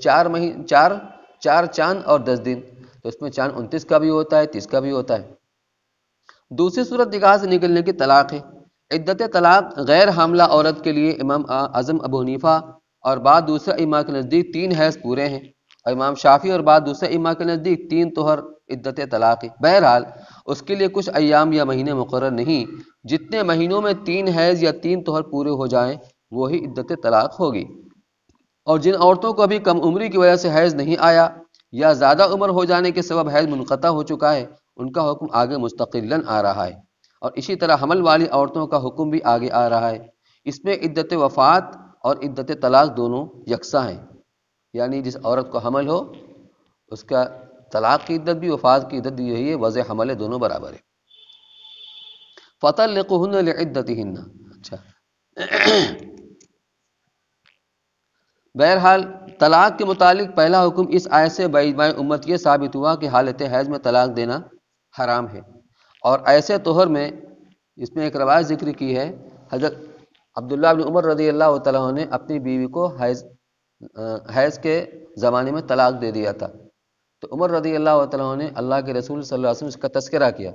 4 چاند اور 10 دن، تو اس میں چاند 29 کا بھی ہوتا ہے، 30 کا بھی ہوتا ہے۔ دوسری صورت نکاح سے نکلنے کی طلاق ہے۔ عدت طلاق غیر حاملہ عورت کے لیے امام اعظم ابو حنیفہ اور بعض دوسرے ائمہ کے نزدیک 3 حیض پورے ہیں، اور امام شافعی اور بعض دوسرے ائمہ کے نزدیک 3 طہر عدت طلاق ہے۔ بہرحال اس کے لیے کچھ ایام یا مہینے مقرر نہیں، جتنے مہینوں میں 3 حیض یا 3 طہر پورے ہو جائیں وہی عدت طلاق ہوگی۔ اور جن عورتوں کو ابھی کم عمری کی وجہ سے حیض نہیں آیا یا زیادہ عمر ہو جانے کے سبب حیض منقطع ہو چکا ہے، ان کا حکم آگے مستقلاً آ رہا ہے، اور اسی طرح حمل والی عورتوں کا حکم بھی آگے آ رہا ہے۔ اس میں عدت وفات اور عدت طلاق دونوں یکساں ہیں، یعنی جس عورت کو حمل ہو اس کا طلاق کی عدت بھی وفات کی عدت بھی یہی ہے، وضع حمل ہے، دونوں برابر ہے۔ فَطَلِّقُوهُنَّ لِعِدَّتِهِنَّ۔ اچھا، بہرحال طلاق کے متعلق پہلا حکم اس آیت سے باجماع امت یہ ثابت ہوا کہ حالت حیض میں طلاق دینا حرام ہے۔ اور ایسے طہر میں اس میں ایک روایت ذکر کی ہے، حضرت عبداللہ بن عمر رضی اللہ تعالیٰ عنہ نے اپنی بیوی کو حیض کے زمانے میں طلاق دے دیا تھا، تو عمر رضی اللہ تعالیٰ عنہ نے اللہ کے رسول صلی اللہ علیہ وسلم اس کا تذکرہ کیا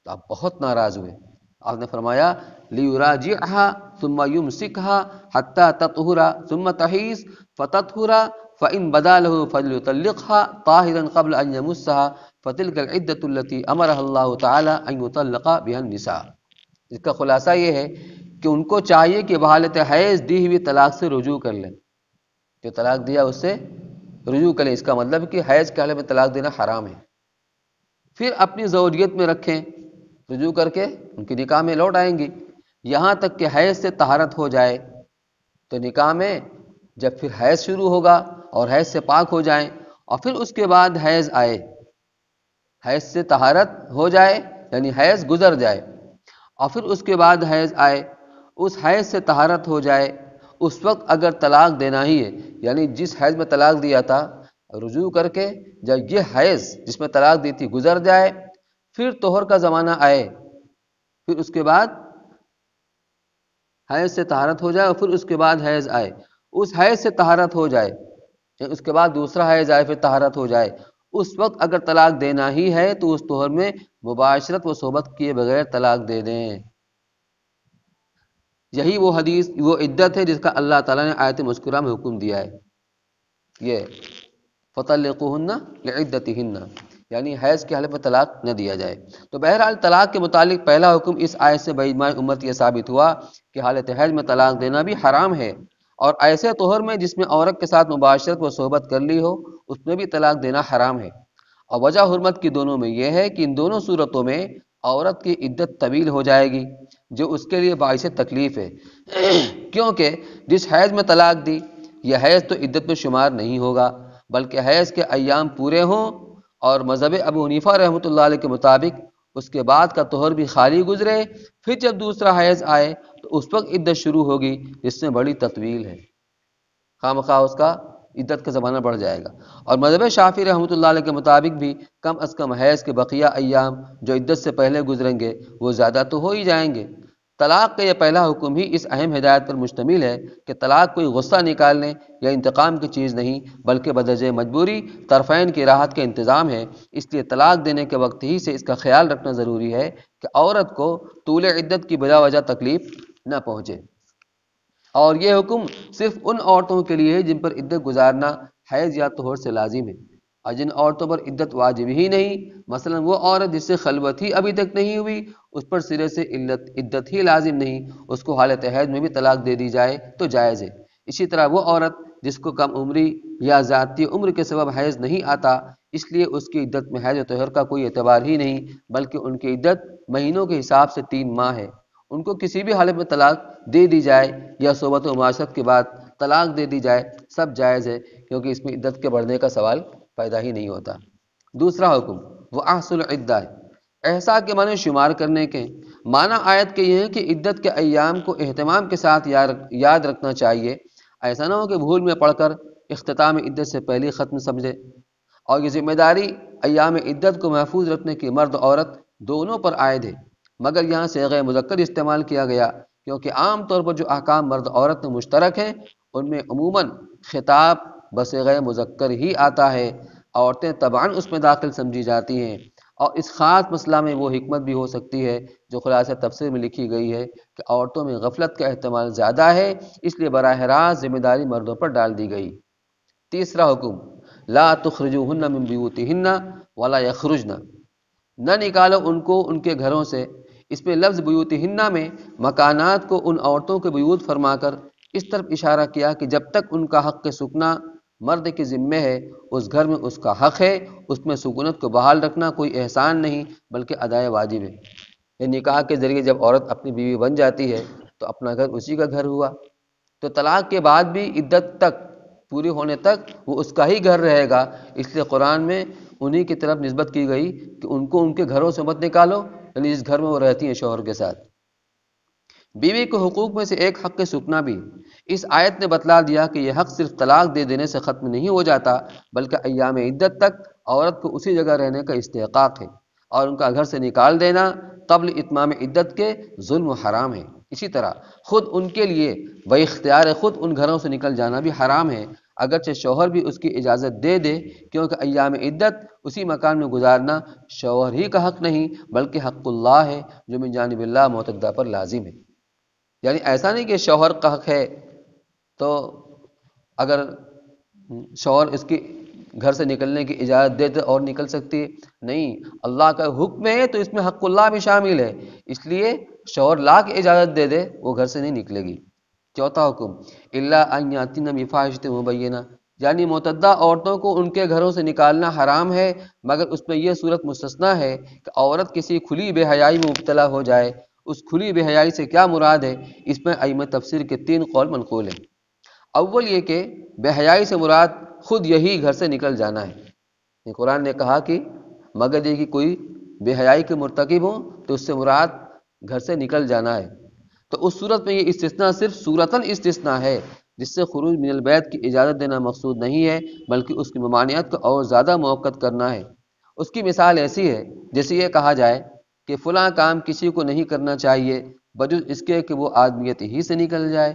تو آپ بہت ناراض ہوئے۔ آپ نے فرمایا لِيُرَاجِعْهَا ثُمَّ يُمْسِكْهَا حَتَّى تَطْهُرَ ثُمَّ تَحِيضَ فَتَطْهُرَ فَإِنْ بَدَا لَهُ فَلْيُطَلِّقْهَا طَاهِرًا قَبْلَ أَنْ يَمُسَّهَا فَتِلْكَ الْعِدَّةُ الَّتِي أَمَرَهَا اللَّهُ تَعَالَى أَنْ يُطَلَّقَ بِهَا النِّسَاءُ۔ اس کا خلاصہ یہ ہے کہ ان کو چاہیے کہ بحالت حیض دی ہوئی طلاق سے رجوع کر لیں، جو طلاق دیا اس سے رجوع کریں۔ اس کا مطلب کہ حیض کے حالت میں طلاق دینا حرام ہے، پھر اپنی زوجیت میں رکھیں، رجوع کر کے ان کی نکاح میں لوٹ آئیں گی، یہاں تک کہ حیض سے طہارت ہو جائے۔ تو نکاح میں جب پھر حیض شروع ہوگا اور حیض سے پاک ہو جائیں، اور پھر اس کے بعد حیض آئے، حیض سے طہارت ہو جائے یعنی حیض گزر جائے، اور پھر اس کے بعد حیض آئے، اس حیض سے طہارت ہو جائے، اس وقت اگر طلاق دینا ہی ہے، یعنی جس حیض میں طلاق دیا تھا رجوع کر کے جب یہ حیض جس میں طلاق دی تھی گزر جائے، پھر طہر کا زمانہ آئے، پھر اس کے بعد حیض سے طہارت ہو جائے، اور پھر اس کے بعد حیض آئے، اس حیض سے طہارت ہو جائے، اس کے بعد دوسرا حیض آئے، پھر طہارت ہو جائے، اس وقت اگر طلاق دینا ہی ہے تو اس طہر میں مباشرت و صحبت کیے بغیر طلاق دے دیں۔ یہی وہ حدیث، وہ عدت ہے جس کا اللہ تعالیٰ نے آیت مذکورہ میں حکم دیا ہے، یہ فَطَلِّقُوهُنَّ لِعِدَّتِهِنَّ، یعنی حیض کے حالت میں طلاق نہ دیا جائے۔ تو بہرحال طلاق کے متعلق پہلا حکم اس آیت سے باجماع امت یہ ثابت ہوا کہ حالت حیض میں طلاق دینا بھی حرام ہے، اور ایسے طہر میں جس میں عورت کے ساتھ مباشرت و صحبت کر لی ہو اس میں بھی طلاق دینا حرام ہے۔ اور وجہ حرمت کی دونوں میں یہ ہے کہ ان دونوں صورتوں میں عورت کی عدت طویل ہو جائے گی جو اس کے لیے باعث تکلیف ہے، کیونکہ جس حیض میں طلاق دی یہ حیض تو عدت میں شمار نہیں ہوگا، بلکہ حیض کے ایام پورے ہوں، اور مذہب ابو حنیفہ رحمۃ اللہ علیہ کے مطابق اس کے بعد کا طہر بھی خالی گزرے، پھر جب دوسرا حیض آئے تو اس وقت عدت شروع ہوگی، جس میں بڑی تطویل ہے، خواہ اس کا عدت کا زمانہ بڑھ جائے گا۔ اور مذہب شافعی رحمۃ اللہ علیہ کے مطابق بھی کم از کم حیض کے بقیہ ایام جو عدت سے پہلے گزریں گے وہ زیادہ تو ہو ہی جائیں گے۔ طلاق کا یہ پہلا حکم ہی اس اہم ہدایت پر مشتمل ہے کہ طلاق کوئی غصہ نکالنے یا انتقام کی چیز نہیں، بلکہ بدرجہ مجبوری طرفین کی راحت کا انتظام ہے۔ اس لیے طلاق دینے کے وقت ہی سے اس کا خیال رکھنا ضروری ہے کہ عورت کو طول عدت کی بلا وجہ تکلیف نہ پہنچے۔ اور یہ حکم صرف ان عورتوں کے لیے ہے جن پر عدت گزارنا حیض یا طہور سے لازم ہے، اور جن عورتوں پر عدت واجب ہی نہیں، مثلا وہ عورت جس سے خلوت ہی ابھی تک نہیں ہوئی، اس پر سرے سے عدت ہی لازم نہیں، اس کو حالت حیض میں بھی طلاق دے دی جائے تو جائز ہے۔ اسی طرح وہ عورت جس کو کم عمری یا زیادتی عمر کے سبب حیض نہیں آتا، اس لیے اس کی عدت میں حیض و طہر کا کوئی اعتبار ہی نہیں، بلکہ ان کی عدت مہینوں کے حساب سے 3 ماہ ہے، ان کو کسی بھی حالت میں طلاق دے دی جائے یا صحبت و معاشرت کے بعد طلاق دے دی جائے، سب جائز ہے، کیونکہ اس میں عدت کے بڑھنے کا سوال پیدا ہی نہیں ہوتا۔ دوسرا حکم وہ احصل العدہ ہے، احصاء کے معنی شمار کرنے کے، معنی آیت کے یہ ہے کہ عدت کے ایام کو اہتمام کے ساتھ یاد رکھنا چاہیے، ایسا نہ ہو کہ بھول میں پڑھ کر اختتام عدت سے پہلے ختم سمجھے، اور یہ ذمہ داری ایام عدت کو محفوظ رکھنے کی مرد عورت دونوں پر عائد ہے، مگر یہاں صیغہ مذکر استعمال کیا گیا کیونکہ عام طور پر جو احکام مرد عورت میں مشترک ہیں ان میں عموماً خطاب بصیغہ مذکر ہی آتا ہے، عورتیں طبعاً اس میں داخل سمجھی جاتی ہیں، اور اس خاص مسئلہ میں وہ حکمت بھی ہو سکتی ہے جو خلاصہ تفسیر میں لکھی گئی ہے کہ عورتوں میں غفلت کا احتمال زیادہ ہے، اس لیے براہ راست ذمہ داری مردوں پر ڈال دی گئی۔ تیسرا حکم لا تخرجوہن من بیوتہن ولا یخرجن، نہ نکالو ان کو ان کے گھروں سے۔ اس میں لفظ بیوتہن میں مکانات کو ان عورتوں کے بیوت فرما کر اس طرف اشارہ کیا کہ جب تک ان کا حق سکنا مرد کے ذمہ ہے اس گھر میں اس کا حق ہے، اس میں سکونت کو بحال رکھنا کوئی احسان نہیں بلکہ ادائے واجب ہے۔ یہ نکاح کے ذریعے جب عورت اپنی بیوی بن جاتی ہے تو اپنا گھر اسی کا گھر ہوا، تو طلاق کے بعد بھی عدت تک پوری ہونے تک وہ اس کا ہی گھر رہے گا، اس لیے قرآن میں انہی کی طرف نسبت کی گئی کہ ان کو ان کے گھروں سے مت نکالو، یعنی جس گھر میں وہ رہتی ہیں شوہر کے ساتھ۔ بیوی کے حقوق میں سے ایک حق سکنا بھی، اس آیت نے بتلا دیا کہ یہ حق صرف طلاق دے دینے سے ختم نہیں ہو جاتا بلکہ ایام عدت تک عورت کو اسی جگہ رہنے کا استحقاق ہے، اور ان کا گھر سے نکال دینا قبل اتمام عدت کے ظلم و حرام ہے۔ اسی طرح خود ان کے لیے باختیار خود ان گھروں سے نکل جانا بھی حرام ہے، اگرچہ شوہر بھی اس کی اجازت دے دے، کیونکہ ایام عدت اسی مکان میں گزارنا شوہر ہی کا حق نہیں بلکہ حق اللہ ہے جو من جانب اللہ معتدہ پر لازم ہے۔ یعنی ایسا نہیں کہ شوہر کا حق ہے تو اگر شوہر اس کی گھر سے نکلنے کی اجازت دے دے اور نکل سکتی ہے، نہیں، اللہ کا حکم ہے تو اس میں حق اللہ بھی شامل ہے، اس لیے شوہر لا کے اجازت دے دے وہ گھر سے نہیں نکلے گی۔ چوتھا حکم الا ان یاتین بفاحشۃ مبینہ، یعنی معتدہ عورتوں کو ان کے گھروں سے نکالنا حرام ہے مگر اس میں یہ صورت مستثنا ہے کہ عورت کسی کھلی بے حیائی میں مبتلا ہو جائے۔ اس کھلی بے حیائی سے کیا مراد ہے؟ اس میں ائمہ تفسیر کے 3 قول منقول ہیں۔ اول یہ کہ بے حیائی سے مراد خود یہی گھر سے نکل جانا ہے، قرآن نے کہا کہ مگر یہ کہ کوئی بے حیائی کے مرتکب ہوں تو اس سے مراد گھر سے نکل جانا ہے، تو اس صورت میں یہ استثناء صرف صورتاً استثناء ہے، جس سے خروج من البیت کی اجازت دینا مقصود نہیں ہے بلکہ اس کی ممانعت کو اور زیادہ موقت کرنا ہے۔ اس کی مثال ایسی ہے جیسے یہ کہا جائے کہ فلاں کام کسی کو نہیں کرنا چاہیے بجز اس کے کہ وہ آدمیت ہی سے نکل جائے،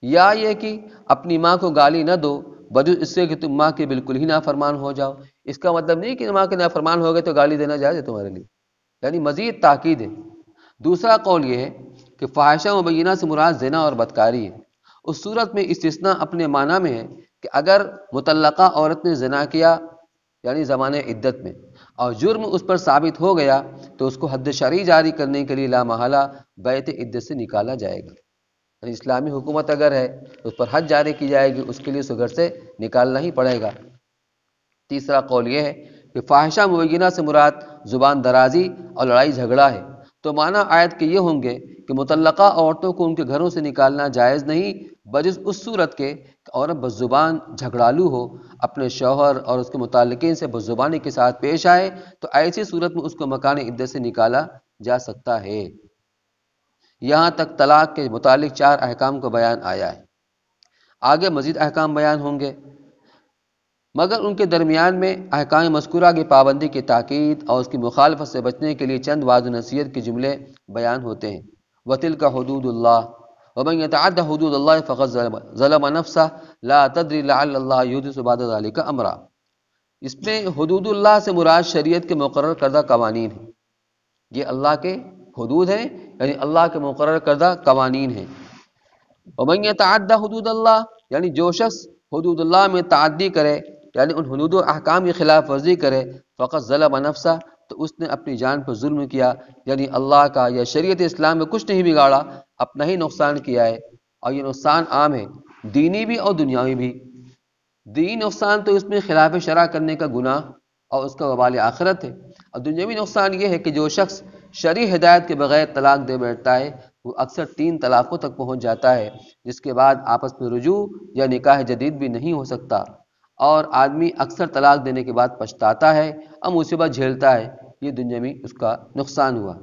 یا یہ کہ اپنی ماں کو گالی نہ دو بجز اس سے کہ تم ماں کے بالکل ہی نافرمان ہو جاؤ۔ اس کا مطلب نہیں کہ ماں کے نافرمان ہو گئے تو گالی دینا جائز ہے تمہارے لیے، یعنی مزید تاکید ہے۔ دوسرا قول یہ ہے کہ فاحشہ مبینہ سے مراد زنا اور بدکاری ہے، اس صورت میں استثناء اپنے معنی میں ہے کہ اگر مطلقہ عورت نے زنا کیا یعنی زمانہ عدت میں اور جرم اس پر ثابت ہو گیا تو اس کو حد شرعی جاری کرنے کے لیے لا محالہ بیت عدت سے نکالا جائے گا، یعنی اسلامی حکومت اگر ہے تو اس پر حد جاری کی جائے گی، اس کے لیے اس کو گھر سے نکالنا ہی پڑے گا۔ تیسرا قول یہ ہے کہ فاحشہ مبینہ سے مراد زبان درازی اور لڑائی جھگڑا ہے، تو معنی آیت کے یہ ہوں گے کہ مطلقہ عورتوں کو ان کے گھروں سے نکالنا جائز نہیں بجز اس صورت کے کہ عورت بزبان جھگڑالو ہو، اپنے شوہر اور اس کے متعلقین سے بزبانی کے ساتھ پیش آئے تو ایسی صورت میں اس کو مکان عدت سے نکالا جا سکتا ہے۔ یہاں تک طلاق کے متعلق 4 احکام کا بیان آیا ہے، آگے مزید احکام بیان ہوں گے، مگر ان کے درمیان میں احکام مذکورہ کی پابندی کی تاکید اور اس کی مخالفت سے بچنے کے لیے چند وعظ و نصیحت کے جملے بیان ہوتے ہیں۔ وَتِلْكَ حُدُودُ اللَّهِ وَمَنْ يَتَعَدَّ حُدُودَ اللَّهِ فَقَدْ ظَلَمَ نَفْسَهُ لَا تَدْرِي لَعَلَّ اللَّهَ يُحْدِثُ بَعْدَ ذَلِكَ أَمْرًا، اس میں حدود اللہ سے مراد شریعت کے مقرر کردہ قوانین ہیں، یہ اللہ کے حدود ہیں یعنی اللہ کے مقرر کردہ قوانین ہیں۔ وَمَنْ يَتَعَدَّ حُدُودَ اللَّهِ، یعنی جو شخص حدود اللہ میں تعدی کرے یعنی ان حدود و احکام کی خلاف ورزی کرے، فقط ظلم نفسہ، تو اس نے اپنی جان پر ظلم کیا، یعنی اللہ کا یا شریعت اسلام میں کچھ نہیں بگاڑا، اپنا ہی نقصان کیا ہے، اور یہ نقصان عام ہے، دینی بھی اور دنیاوی بھی۔ دینی نقصان تو اس میں خلاف شرع کرنے کا گناہ اور اس کا وبال آخرت ہے، اور دنیاوی نقصان یہ ہے کہ جو شخص شرعی ہدایت کے بغیر طلاق دے بیٹھتا ہے وہ اکثر 3 طلاقوں تک پہنچ جاتا ہے، جس کے بعد آپس میں رجوع یا نکاح جدید بھی نہیں ہو سکتا، اور آدمی اکثر طلاق دینے کے بعد پچھتاتا ہے اور مصیبت جھیلتا ہے، یہ دنیا میں اس کا نقصان ہوا۔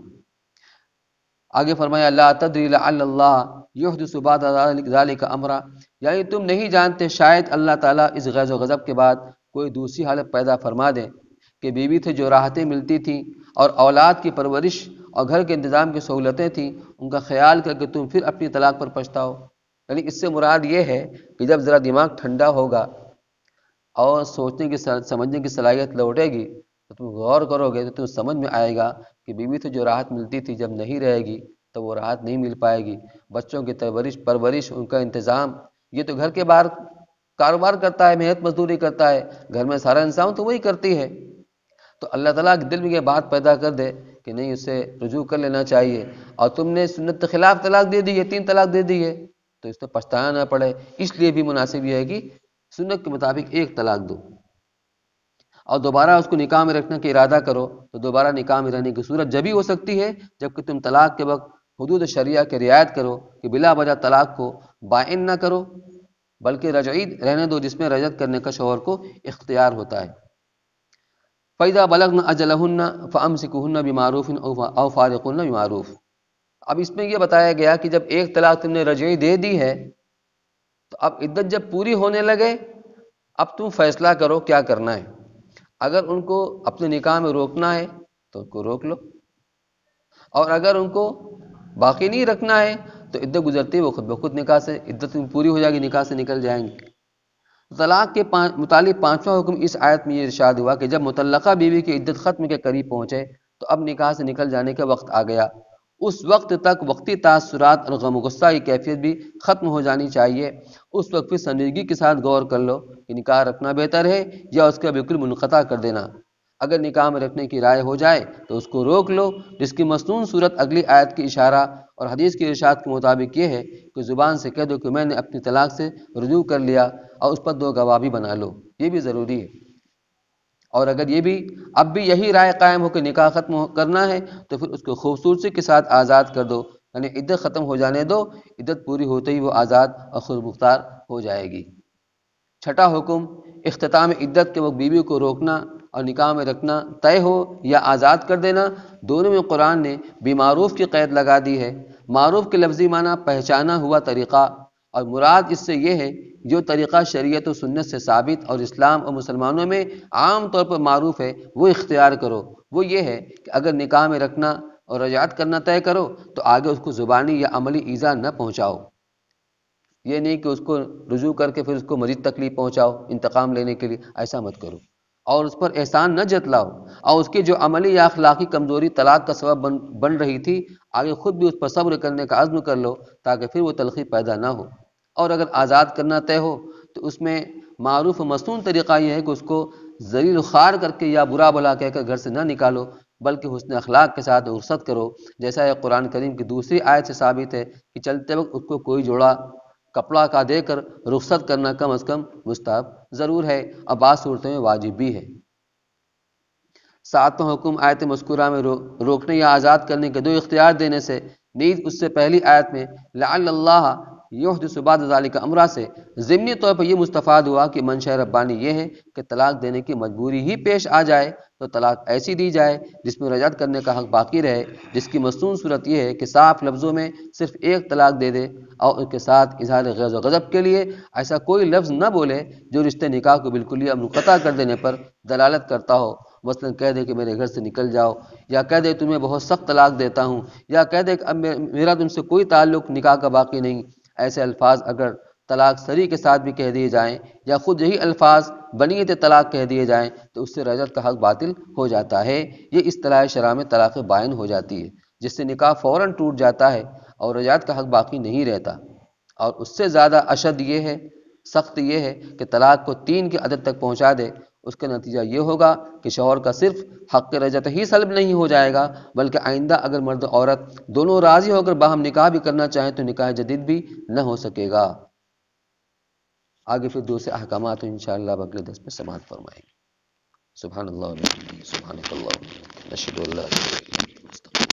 آگے فرمایا لا تدری لعل اللہ یحدث بعد ذلک امرا، یعنی تم نہیں جانتے شاید اللہ تعالیٰ اس غیظ و غضب کے بعد کوئی دوسری حالت پیدا فرما دے کہ بیوی سے جو راحتیں ملتی تھیں اور اولاد کی پرورش اور گھر کے انتظام کی سہولتیں تھیں ان کا خیال کر کے تم پھر اپنی طلاق پر پچھتاؤ۔ یعنی اس سے مراد یہ ہے کہ جب ذرا دماغ ٹھنڈا ہوگا اور سوچنے کی سمجھنے کی صلاحیت لوٹے گی تو تم غور کرو گے تو تم سمجھ میں آئے گا کہ بیوی سے جو راحت ملتی تھی جب نہیں رہے گی تو وہ راحت نہیں مل پائے گی۔ بچوں کی پرورش ان کا انتظام، یہ تو گھر کے باہر کاروبار کرتا ہے، محنت مزدوری کرتا ہے، گھر میں سارا انتظام تو وہی کرتی ہے۔ تو اللہ تعالیٰ کے دل میں یہ بات پیدا کر دے کہ نہیں اسے رجوع کر لینا چاہیے، اور تم نے سنت کے خلاف طلاق دے دی ہے، 3 طلاق دے دی ہے، تو اس پہ پچھتانا نہ پڑے، اس لیے بھی مناسب یہ ہے کہ سنت کے مطابق 1 طلاق دو، اور دوبارہ اس کو نکاح میں رکھنے کا ارادہ کرو تو دوبارہ نکاح میں رہنے کی صورت جبھی ہو سکتی ہے جبکہ تم طلاق کے وقت حدود شریعہ کی رعایت کرو کہ بلا وجہ طلاق کو بائن نہ کرو بلکہ رجعی رہنے دو، جس میں رجعت کرنے کا شوہر کو اختیار ہوتا ہے۔ فَإِذَا بَلَغْنَ أَجَلَهُنَّ فَأَمْسِكُوهُنَّ بِمَعْرُوفٍ أَوْ فَارِقُوهُنَّ بِمَعْرُوفٍ۔ اب اس میں یہ بتایا گیا کہ جب 1 طلاق تم نے رجعی دے دی ہے تو اب عدت جب پوری ہونے لگے اب تم فیصلہ کرو کیا کرنا ہے۔ اگر ان کو اپنے نکاح میں روکنا ہے تو ان کو روک لو، اور اگر ان کو باقی نہیں رکھنا ہے تو عدت گزرتی ہے وہ خود بخود نکاح سے عدت پوری ہو جائے گی، نکاح سے نکل جائیں گے۔ طلاق کے متعلق 5واں حکم اس آیت میں یہ ارشاد ہوا کہ جب مطلقہ بیوی کی عدت ختم کے قریب پہنچے تو اب نکاح سے نکل جانے کا وقت آ گیا، اس وقت تک وقتی تاثرات اور غم و غصہ کی کیفیت بھی ختم ہو جانی چاہیے۔ اس وقت پھر سنجیدگی کے ساتھ غور کر لو کہ نکاح رکھنا بہتر ہے یا اس کا بالکل منقطع کر دینا۔ اگر نکاح میں رکھنے کی رائے ہو جائے تو اس کو روک لو، جس کی مسنون صورت اگلی آیت کی اشارہ اور حدیث کی ارشاد کے مطابق یہ ہے کہ زبان سے کہہ دو کہ میں نے اپنی طلاق سے رجوع کر لیا، اور اس پر 2 گواہ بھی بنا لو، یہ بھی ضروری ہے۔ اور اگر یہ بھی اب بھی یہی رائے قائم ہو کہ نکاح ختم کرنا ہے تو پھر اس کو خوبصورتی کے ساتھ آزاد کر دو، یعنی عدت ختم ہو جانے دو، عدت پوری ہوتے ہی وہ آزاد اور خود مختار ہو جائے گی۔ 6واں حکم اختتام عدت کے وقت بیوی کو روکنا اور نکاح میں رکھنا طے ہو یا آزاد کر دینا، دونوں میں قرآن نے بمعروف کی قید لگا دی ہے۔ معروف کے لفظی معنی پہچانا ہوا طریقہ، اور مراد اس سے یہ ہے جو طریقہ شریعت و سنت سے ثابت اور اسلام اور مسلمانوں میں عام طور پر معروف ہے وہ اختیار کرو۔ وہ یہ ہے کہ اگر نکاح میں رکھنا اور رجعت کرنا طے کرو تو آگے اس کو زبانی یا عملی ایذا نہ پہنچاؤ، یہ نہیں کہ اس کو رجوع کر کے پھر اس کو مزید تکلیف پہنچاؤ انتقام لینے کے لیے، ایسا مت کرو، اور اس پر احسان نہ جتلاؤ، اور اس کی جو عملی یا اخلاقی کمزوری طلاق کا سبب بن رہی تھی آگے خود بھی اس پر صبر کرنے کا عزم کر لو تاکہ پھر وہ تلخی پیدا نہ ہو۔ اور اگر آزاد کرنا طے ہو تو اس میں معروف و مسنون طریقہ یہ ہے کہ اس کو ذلیل و خوار کر کے یا برا بھلا کہہ کر گھر سے نہ نکالو بلکہ حسن اخلاق کے ساتھ رخصت کرو، جیسا یہ قرآن کریم کی دوسری آیت سے ثابت ہے کہ چلتے وقت اس کو کوئی جوڑا کپڑا کا دے کر رخصت کرنا کم از کم مستحب ضرور ہے، اور بعض صورتوں میں واجب بھی ہے۔ 7واں حکم آیت مذکورہ میں روکنے یا آزاد کرنے کے 2 اختیار دینے سے نیز اس سے پہلی آیت میں لعل اللہ یحدث بعد ذلک امرا سے ضمنی طور پر یہ مستفاد ہوا کہ منشأ ربانی یہ ہے کہ طلاق دینے کی مجبوری ہی پیش آ جائے تو طلاق ایسی دی جائے جس میں رجعت کرنے کا حق باقی رہے، جس کی مسنون صورت یہ ہے کہ صاف لفظوں میں صرف 1 طلاق دے دے اور اس کے ساتھ اظہار غیظ و غضب کے لیے ایسا کوئی لفظ نہ بولے جو رشتے نکاح کو بالکل ہی منقطع کر دینے پر دلالت کرتا ہو، مثلا کہہ دے کہ میرے گھر سے نکل جاؤ، یا کہہ دے تمہیں بہت سخت طلاق دیتا ہوں، یا کہہ دے کہ اب میرا تم سے کوئی تعلق نکاح کا باقی نہیں۔ ایسے الفاظ اگر طلاق سری کے ساتھ بھی کہہ دیے جائیں یا خود یہی الفاظ بنیت طلاق کہہ دیے جائیں تو اس سے رجعت کا حق باطل ہو جاتا ہے، یہ اصطلاح شرع میں طلاق بائن ہو جاتی ہے، جس سے نکاح فوراً ٹوٹ جاتا ہے اور رجعت کا حق باقی نہیں رہتا۔ اور اس سے زیادہ اشد یہ ہے، سخت یہ ہے کہ طلاق کو 3 کی عدد تک پہنچا دے، اس کا نتیجہ یہ ہوگا کہ شوہر کا صرف حق رجعت ہی سلب نہیں ہو جائے گا بلکہ آئندہ اگر مرد عورت دونوں راضی ہو کر باہم نکاح بھی کرنا چاہیں تو نکاح جدید بھی نہ ہو سکے گا۔ آگے پھر دوسرے احکامات انشاءاللہ اگلے درس میں سماعت فرمائیں گے۔ سبحان اللہ و بحمدہ، سبحانک اللہم، نشہد ان لا الہ الا انت۔